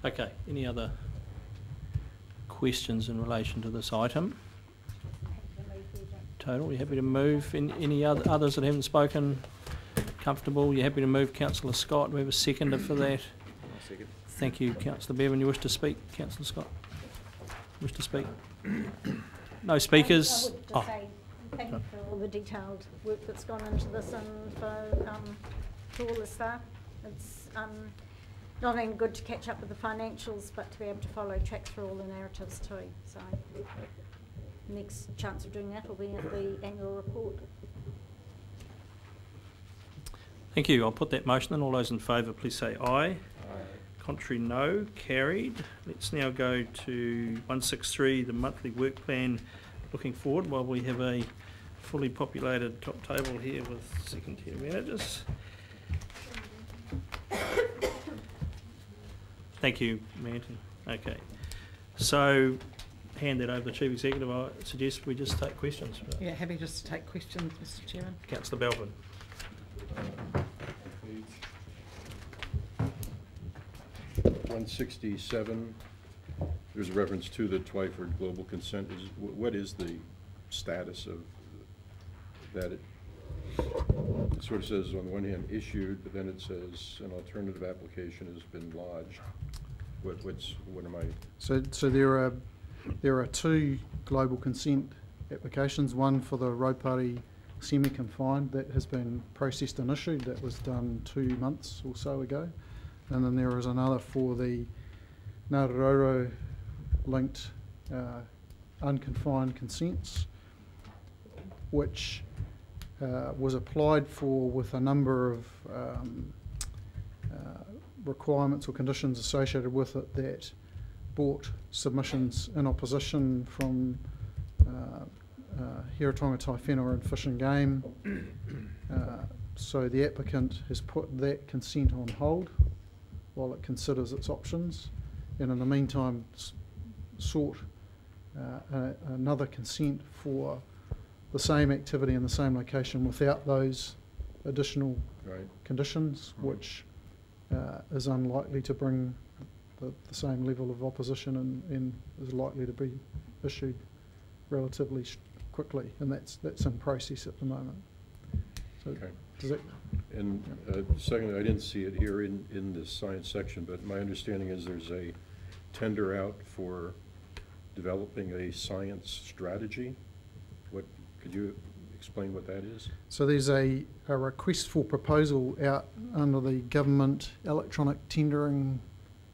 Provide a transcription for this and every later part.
Okay, any other questions in relation to this item? Total, you happy to move? Any others that haven't spoken? Comfortable? You happy to move? Councillor Scott, we have a seconder for that. Second. Thank you, Councillor Bevan. You wish to speak, Councillor Scott? Wish to speak? No speakers? I would just say thank you for all the detailed work that's gone into this and for all the staff. It's not only good to catch up with the financials, but to be able to follow track through all the narratives too. So next chance of doing that will be at the annual report. Thank you. I'll put that motion in. All those in favour, please say aye. Aye. Contrary, no. Carried. Let's now go to 163, the monthly work plan. Looking forward while we have a fully populated top table here with second tier managers. Thank you, Manton. Okay. So, hand that over to the Chief Executive. I suggest we just take questions. Yeah, happy just to take questions, Mr. Chairman. Councillor Belvin. 167, there's a reference to the Twyford Global Consent. What is the status of that? It sort of says on the one hand issued, but then it says an alternative application has been lodged. What am I? So there are two global consent applications. One for the road party semi-confined that has been processed and issued. That was done 2 months or so ago. And then there is another for the Ngāti linked unconfined consents, which was applied for with a number of requirements or conditions associated with it that brought submissions in opposition from Hiratonga Tai Whenua and Fish and Game. So the applicant has put that consent on hold while it considers its options, and in the meantime sought another consent for the same activity in the same location without those additional conditions, which is unlikely to bring the same level of opposition and is likely to be issued relatively quickly, and that's in process at the moment. So okay. Does that? And secondly, I didn't see it here in this science section, but my understanding is there's a tender out for developing a science strategy. Could you explain what that is? So there's a request for proposal out under the government electronic tendering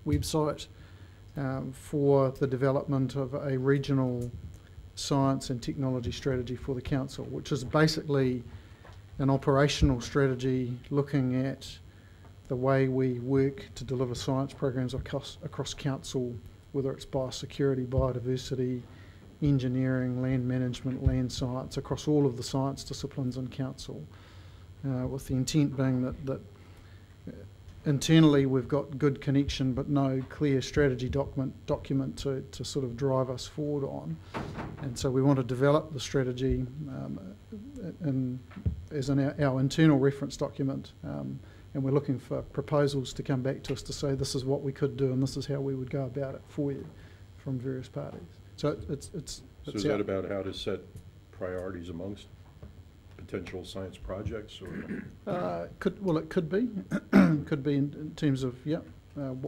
website for the development of a regional science and technology strategy for the council, which is basically an operational strategy looking at the way we work to deliver science programs across council, whether it's biosecurity, biodiversity, engineering, land management, land science, across all of the science disciplines in council, with the intent being that internally we've got good connection but no clear strategy document to sort of drive us forward on. And so we want to develop the strategy as our internal reference document, and we're looking for proposals to come back to us to say this is what we could do and this is how we would go about it for you from various parties. So it's so is that about how to set priorities amongst potential science projects, or it could be could be in terms of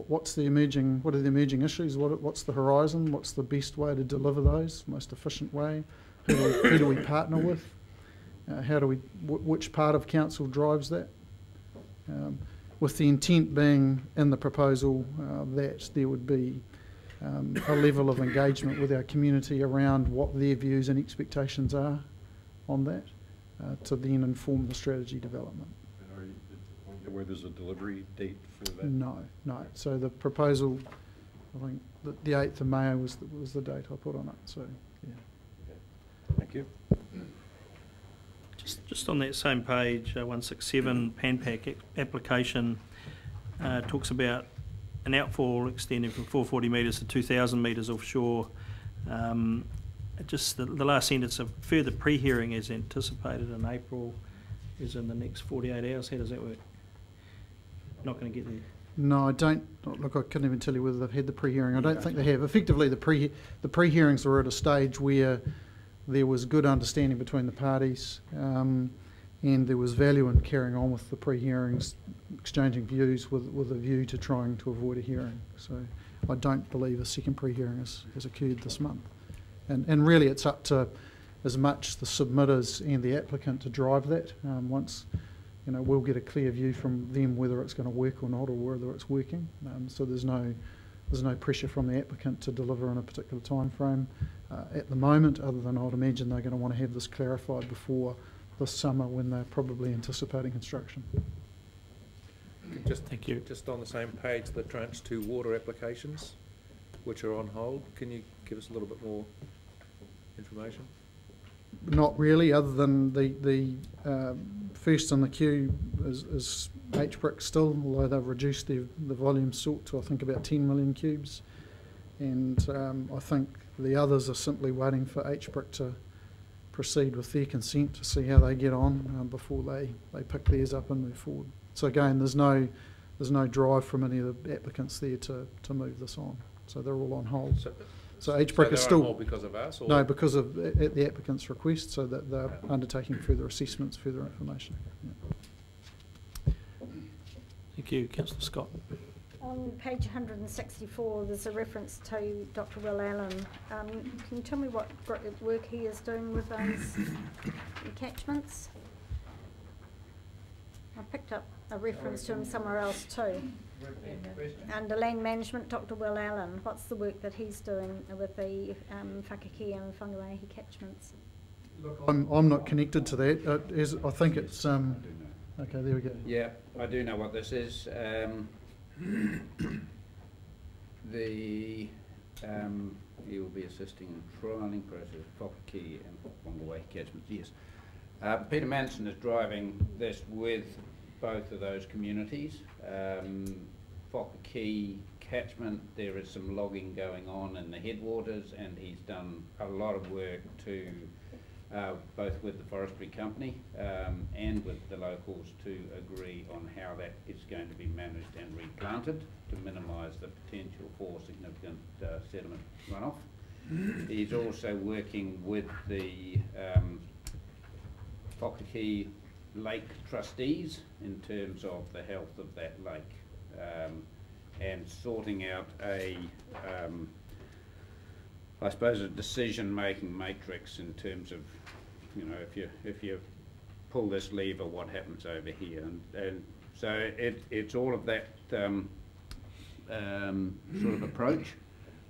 what are the emerging issues, what's the horizon, what's the best way to deliver those, most efficient way, who do we partner with, which part of council drives that, with the intent being in the proposal that there would be a level of engagement with our community around what their views and expectations are on that, to then inform the strategy development. Where there's a delivery date for that? No. So the proposal, I think the 8th of May was the date I put on it. So yeah. Okay. Thank you. Just on that same page, 167 PanPac application talks about an outfall extending from 440 metres to 2,000 metres offshore. Just the last sentence of further pre-hearing is anticipated in April, is in the next 48 hours. How does that work? Not going to get there. No, I don't. Look, I couldn't even tell you whether they've had the pre-hearing. I don't think they have. Effectively, the pre-hearings were at a stage where there was good understanding between the parties, and there was value in carrying on with the pre-hearings, exchanging views with a view to trying to avoid a hearing. So I don't believe a second pre-hearing has occurred this month. And really it's up to as much the submitters and the applicant to drive that. Once, we'll get a clear view from them whether it's going to work or not, or whether it's working. So there's no pressure from the applicant to deliver in a particular time frame at the moment, other than I'd imagine they're going to want to have this clarified before this summer when they're probably anticipating construction. Thank you. Just on the same page, the tranche 2 water applications, which are on hold. Can you give us a little bit more information? Not really, other than the first in the queue is HBRC still, although they've reduced the volume sought to I think about 10 million cubes, and I think the others are simply waiting for HBRC to proceed with their consent to see how they get on before they pick theirs up and move forward. So again, there's no drive from any of the applicants there to move this on. So they're all on hold. So HBRC is still... All because of us? Or? No, because of at the applicant's request, so that they're undertaking further assessments, further information. Yeah. Thank you. Councillor Scott. On page 164, there's a reference to Dr. Will Allen. Can you tell me what work he is doing with those catchments? I picked up a reference to him somewhere else too. Under land management, Dr. Will Allen, what's the work that he's doing with the Whakaki and Whangarei catchments? Look, I'm not connected to that. I think it's... okay, there we go. Yeah, I do know what this is. He will be assisting in trialling process of Whakaki and Whangarei catchments, yes. Peter Manson is driving this with both of those communities. Whakaki catchment, there is some logging going on in the headwaters, and he's done a lot of work to both with the forestry company and with the locals to agree on how that is going to be managed and replanted to minimise the potential for significant sediment runoff. He's also working with the Whakaki Lake trustees in terms of the health of that lake and sorting out I suppose a decision-making matrix in terms of, if you pull this lever, what happens over here, and so it's all of that sort of approach.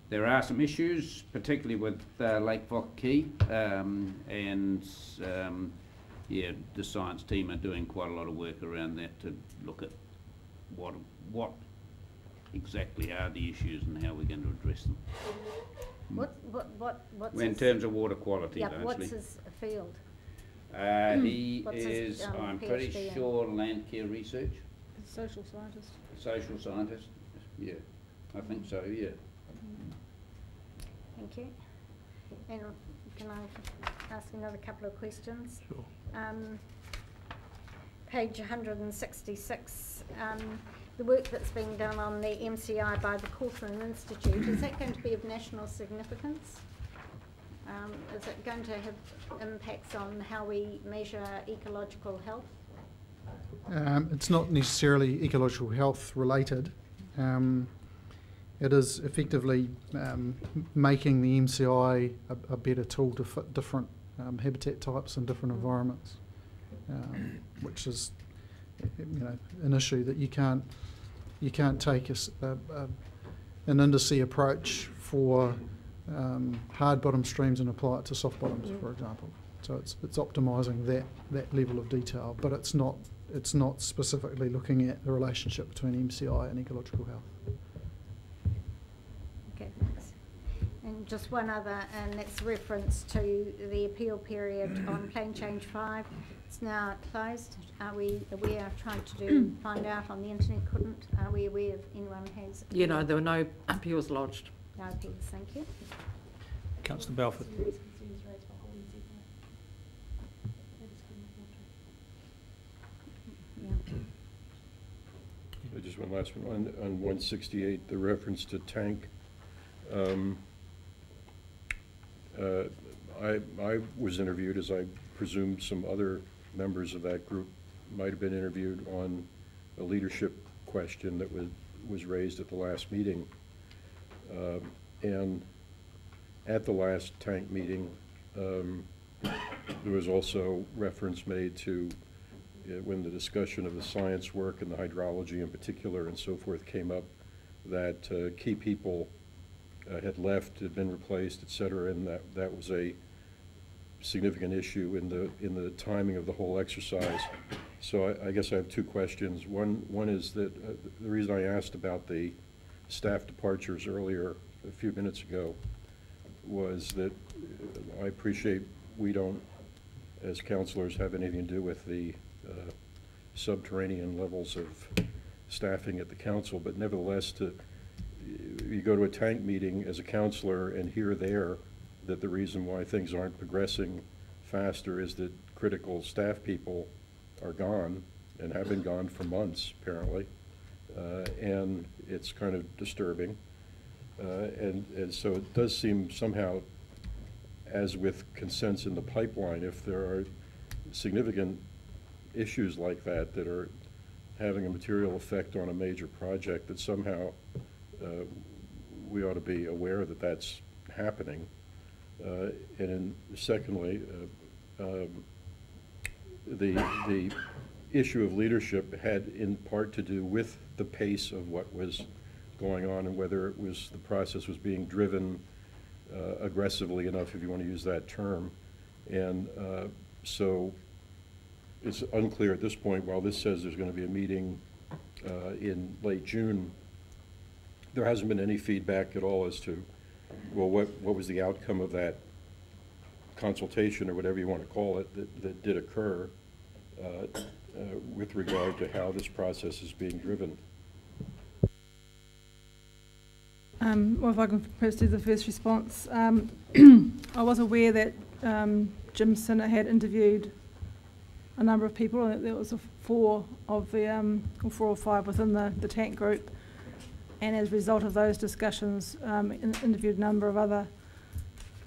There are some issues, particularly with Lake Whakaki, and the science team are doing quite a lot of work around that to look at what exactly are the issues and how we're going to address them. What's in terms of water quality, yeah, largely. what's his field? He is, I'm pretty PhD sure, land care research. Social scientist. Social scientist, yeah. I think so, yeah. Thank you. And can I ask another couple of questions? Sure. Page 166, the work that's being done on the MCI by the Cawthron Institute, is that going to be of national significance? Is it going to have impacts on how we measure ecological health? It's not necessarily ecological health related. It is effectively making the MCI a better tool to fit different habitat types and different environments, which is an issue that you can't take an indice approach for hard bottom streams and apply it to soft bottoms, for example. So it's optimising that level of detail, but it's not specifically looking at the relationship between MCI and ecological health. Okay, thanks. And just one other, and that's reference to the appeal period on Plan Change 5. It's now closed. Are we aware, trying to find out on the internet, are we aware of anyone has? Yeah, no, there were no appeals lodged. No appeals, thank you. Councillor Balfour. Yeah. just one last one. On 168, the reference to tank. I was interviewed, as I presume some other members of that group might have been interviewed, on a leadership question that was raised at the last meeting. And at the last tank meeting, there was also reference made to when the discussion of the science work and the hydrology in particular and so forth came up, that key people had left, had been replaced, et cetera, and that was a significant issue in the timing of the whole exercise. So I guess I have two questions. One is that the reason I asked about the staff departures earlier, a few minutes ago, was that I appreciate we don't, as councilors, have anything to do with the subterranean levels of staffing at the council, but nevertheless, you go to a tank meeting as a councilor and hear there that the reason why things aren't progressing faster is that critical staff people are gone and have been gone for months, apparently, and it's kind of disturbing. And so it does seem somehow, as with consents in the pipeline, if there are significant issues like that that are having a material effect on a major project, that somehow we ought to be aware that that's happening. And secondly, the issue of leadership had in part to do with the pace of what was going on and whether it was the process was being driven aggressively enough, if you want to use that term. And so it's unclear at this point. While this says there's going to be a meeting in late June, there hasn't been any feedback at all as to, well, what was the outcome of that consultation, or whatever you want to call it, that did occur with regard to how this process is being driven. Well, if I can first do the first response. I was aware that Jim Sinner had interviewed a number of people, and there was four or five within the tank group, and as a result of those discussions, interviewed a number of other,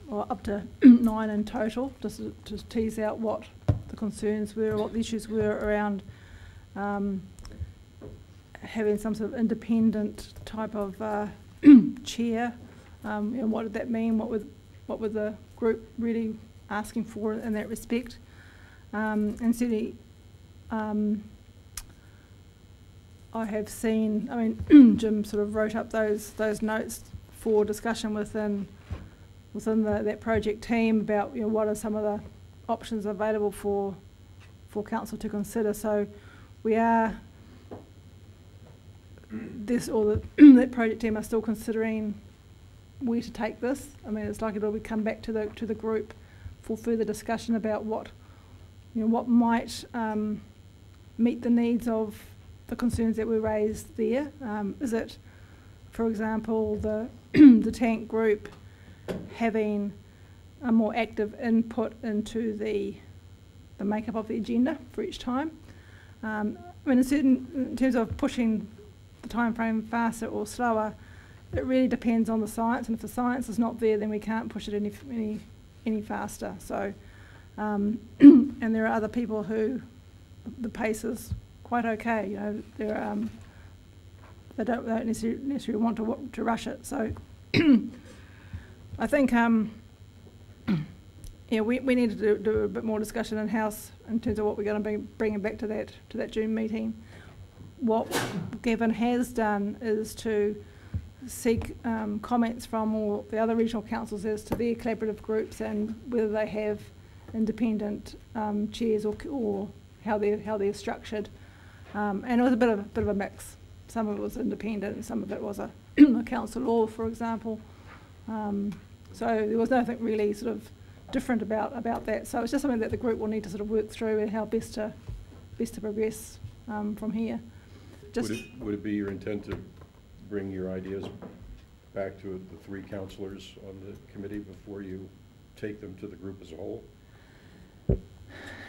or up to 9 in total, just to tease out what the concerns were, what the issues were around having some sort of independent type of chair, and what did that mean? What were the group really asking for in that respect? And certainly, I have seen. I mean, Jim sort of wrote up those notes for discussion within that project team about, you know, what are some of the options available for council to consider. So we are. That project team are still considering where to take this. I mean, it's likely to come back to the group for further discussion about what might meet the needs of the concerns that were raised there. Is it, for example, the tank group having a more active input into the makeup of the agenda for each time? I mean, in terms of pushing the time frame faster or slower, it really depends on the science, and if the science is not there, then we can't push it any faster. So, and there are other people who the pace is quite okay. You know, they don't necessarily want to rush it. So, I think yeah, we need to do a bit more discussion in house in terms of what we're going to be bringing back to that June meeting. What Gavin has done is to seek comments from all the other regional councils as to their collaborative groups and whether they have independent chairs or how they're structured. And it was a bit of a mix. Some of it was independent, and some of it was a council law, for example. So there was nothing really sort of different about that. So it's just something that the group will need to sort of work through and how best to progress from here. Would it be your intent to bring your ideas back to the 3 councillors on the committee before you take them to the group as a whole?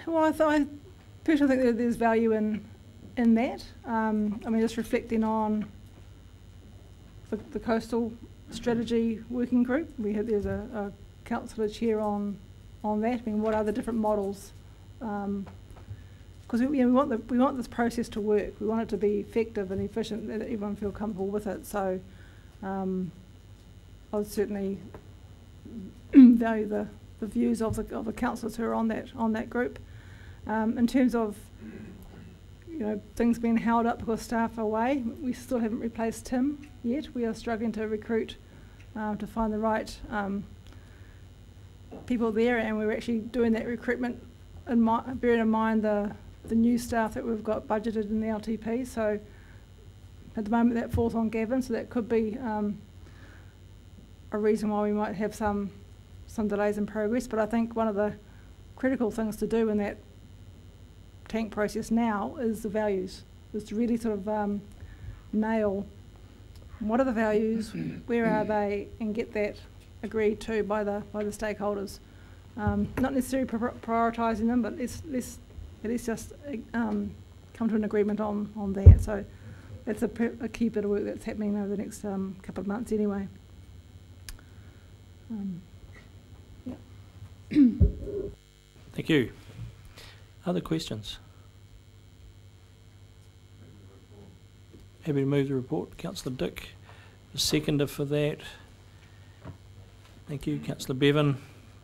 Well, I personally think that there's value in in that. I mean, just reflecting on the coastal strategy working group, there's a councillor chair on that. I mean, what are the different models? Because we want this process to work. We want it to be effective and efficient, that everyone feel comfortable with it. So I would certainly value the views of the councillors who are on that group. In terms of things being held up because staff are away, we still haven't replaced Tim yet. We are struggling to recruit to find the right people there, and we're actually doing that recruitment bearing in mind the new staff that we've got budgeted in the LTP. So at the moment that falls on Gavin, so that could be a reason why we might have some delays in progress. But I think one of the critical things to do in that tank process now is the values, is to really sort of nail what are the values, where are they, and get that agreed to by the stakeholders. Not necessarily prioritising them, but let's at least just come to an agreement on that. So that's a key bit of work that's happening over the next couple of months anyway. Yeah. Thank you. Other questions? Happy to move the report. Councillor Dick, the seconder for that. Thank you. Councillor Bevan.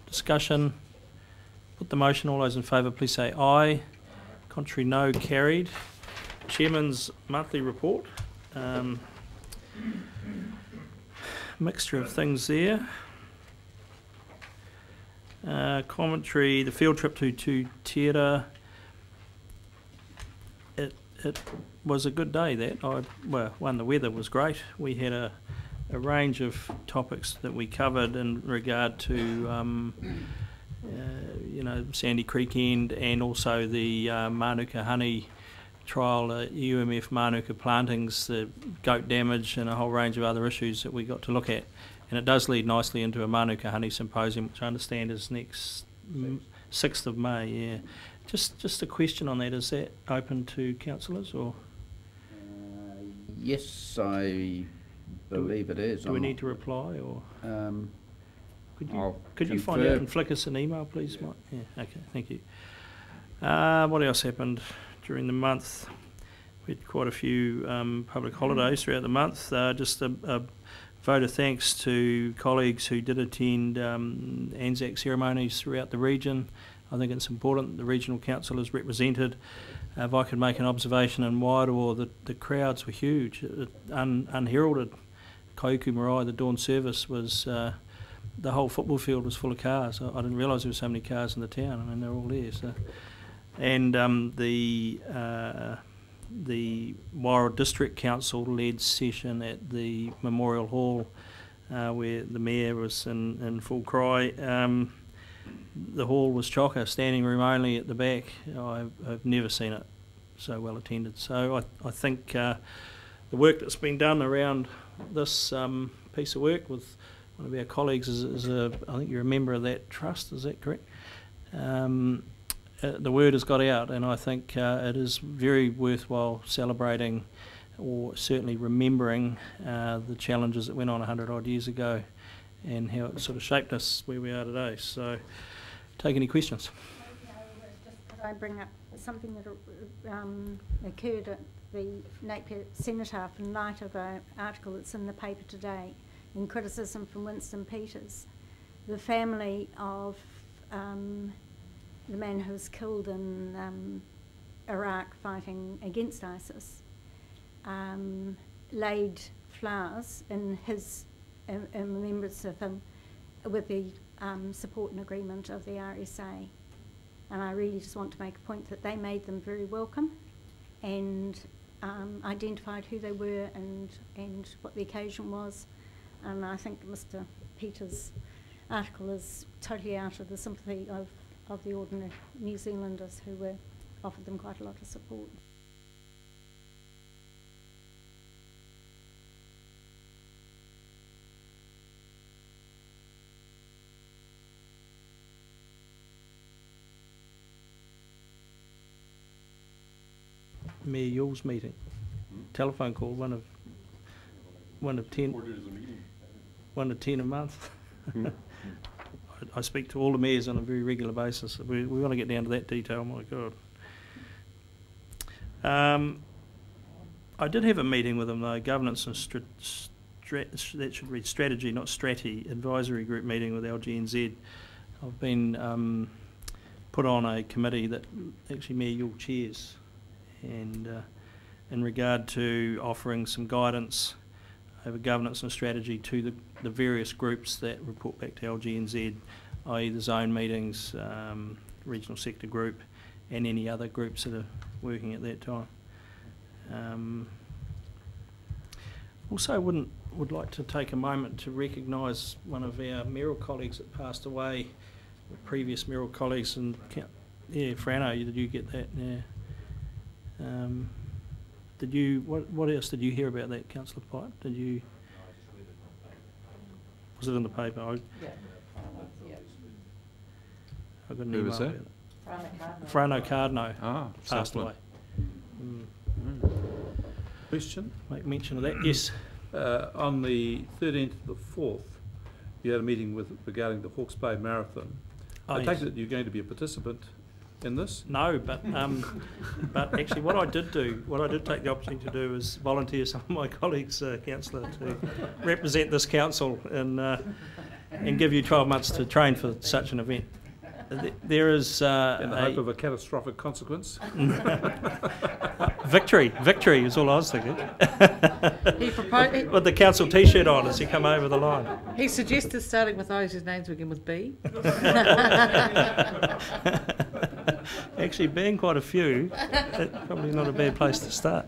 Discussion. Put the motion. All those in favour, please say aye. Contrary, no. Carried. Chairman's monthly report. Mixture of things there. Commentary. The field trip to Tera. It was a good day. The weather was great. We had a range of topics that we covered in regard to Sandy Creek End, and also the Manuka honey trial, UMF Manuka plantings, the goat damage, and a whole range of other issues that we got to look at. And it does lead nicely into a Manuka honey symposium, which I understand is next 6th of May. Yeah. Just a question on that. Is that open to councillors or? Yes, I believe it is. Do we need to reply or? Could you find confirm. out and flick us an email, please, Mike? Yeah. Okay. Thank you. What else happened during the month? We had quite a few public holidays throughout the month. Just a vote of thanks to colleagues who did attend Anzac ceremonies throughout the region. I think it's important that the regional council is represented. If I could make an observation in Wairoa, the crowds were huge. Unheralded. Kaiuku Marae, the dawn service, was the whole football field was full of cars. I didn't realise there were so many cars in the town. I mean, they're all there. So. And the Wairoa District Council led session at the Memorial Hall, where the mayor was in full cry. The hall was chocker, standing room only at the back. I've never seen it so well attended. So I think the work that's been done around this piece of work with one of our colleagues I think you're a member of that trust, is that correct? The word has got out, and I think it is very worthwhile celebrating, or certainly remembering, the challenges that went on 100 odd years ago and how it sort of shaped us where we are today. So take any questions. Could I bring up something that occurred at the Napier Cenotaph in light of an article that's in the paper today in criticism from Winston Peters. The family of the man who was killed in Iraq fighting against ISIS laid flowers in remembrance of him with the support and agreement of the RSA. And I really just want to make a point that they made them very welcome and identified who they were and what the occasion was. And I think Mr. Peters' article is totally out of the sympathy of the ordinary New Zealanders who were offered them quite a lot of support. Mayor Yule's meeting. Telephone call, one of 10 a month. I speak to all the mayors on a very regular basis. We want to get down to that detail, my God. I did have a meeting with them though, governance and that should read strategy, not stratty, advisory group meeting with LGNZ. I've been put on a committee that actually Mayor Yule chairs, and in regard to offering some guidance over governance and strategy to the various groups that report back to LGNZ, i.e. the zone meetings, regional sector group, and any other groups that are working at that time. Also would like to take a moment to recognise one of our mayoral colleagues that passed away, previous mayoral colleagues, and Frano, did you get that? Yeah. Did you? What else did you hear about that, Councillor Pipe? Did you? Was it in the paper? Yeah. I got an Who email was that? about it. Frano Cardno passed away. Question? Make mention of that. Yes. On the 13th of the 4th, you had a meeting regarding the Hawke's Bay Marathon. I take it that you're going to be a participant in this? No, but actually what I did take the opportunity to do is volunteer some of my colleagues, Councillor, to represent this council and give you 12 months to train for such an event. There is in the hope of a catastrophic consequence? Victory is all I was thinking. He proposed, with the council T-shirt on as you come over the line. he suggested starting with those whose names begin with B. Actually, being quite a few, it's probably not a bad place to start.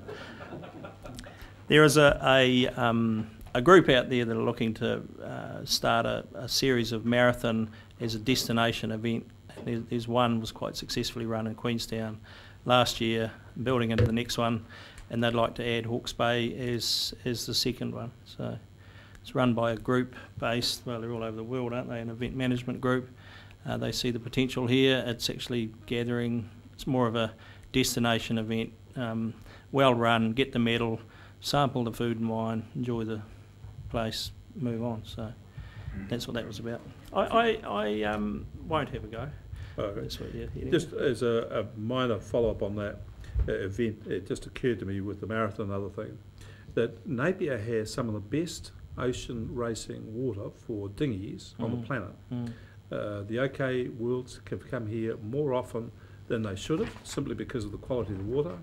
There is a group out there that are looking to start a series of marathon as a destination event. There's one was quite successfully run in Queenstown last year, building into the next one, and they'd like to add Hawke's Bay as the second one. So it's run by a group based, well, they're all over the world, aren't they, an event management group. They see the potential here. It's actually gathering, it's more of a destination event, well run, get the medal, sample the food and wine, enjoy the place, move on. So that's what that was about. I won't have a go. That's what you're heading. Just as a minor follow-up on that event, it just occurred to me with the marathon and other thing, that Napier has some of the best ocean racing water for dinghies on the planet. The OK Worlds have come here more often than they should have, simply because of the quality of the water.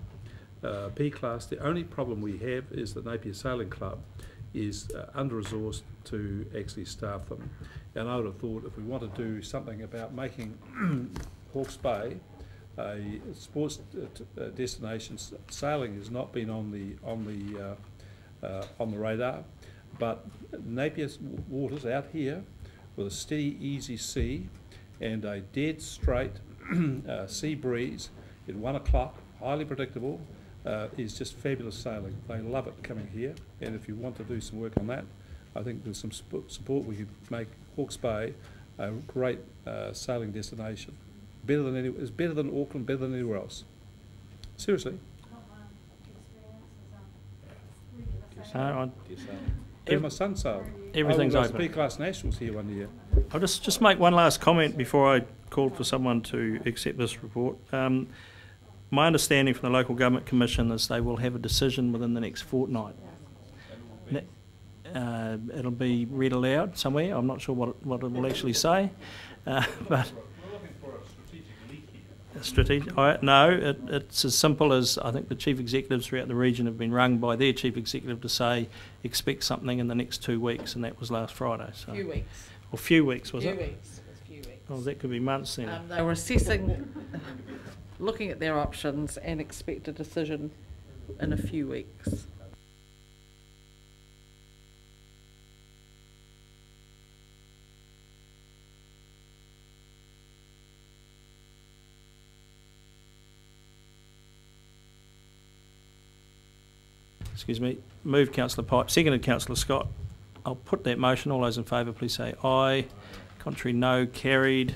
P-class, the only problem we have is that Napier Sailing Club is under-resourced to actually staff them. And I would have thought if we want to do something about making Hawke's Bay a sports destination, sailing has not been on the radar, but Napier's waters out here with a steady, easy sea and a dead straight sea breeze at 1 o'clock, highly predictable, is just fabulous sailing. They love it coming here, and if you want to do some work on that, I think there's some support we could make Hawke's Bay a great sailing destination. It's better than Auckland, better than anywhere else. Seriously. My son sailed. Everything's open. P-class nationals here one year. I'll just make one last comment before I call for someone to accept this report. My understanding from the Local Government Commission is they will have a decision within the next fortnight. It'll be read aloud somewhere. I'm not sure what it will actually say, but We're looking for a strategic. No, it's as simple as I think the chief executives throughout the region have been rung by their chief executive to say expect something in the next 2 weeks, and that was last Friday. So. Few weeks. Or few weeks, was it? Few weeks. It was few weeks. Oh, that could be months then. They were assessing, looking at their options, and expect a decision in a few weeks. Excuse me. Moved Councillor Pipe, seconded Councillor Scott. I'll put that motion. All those in favour, please say aye. Contrary, no. Carried.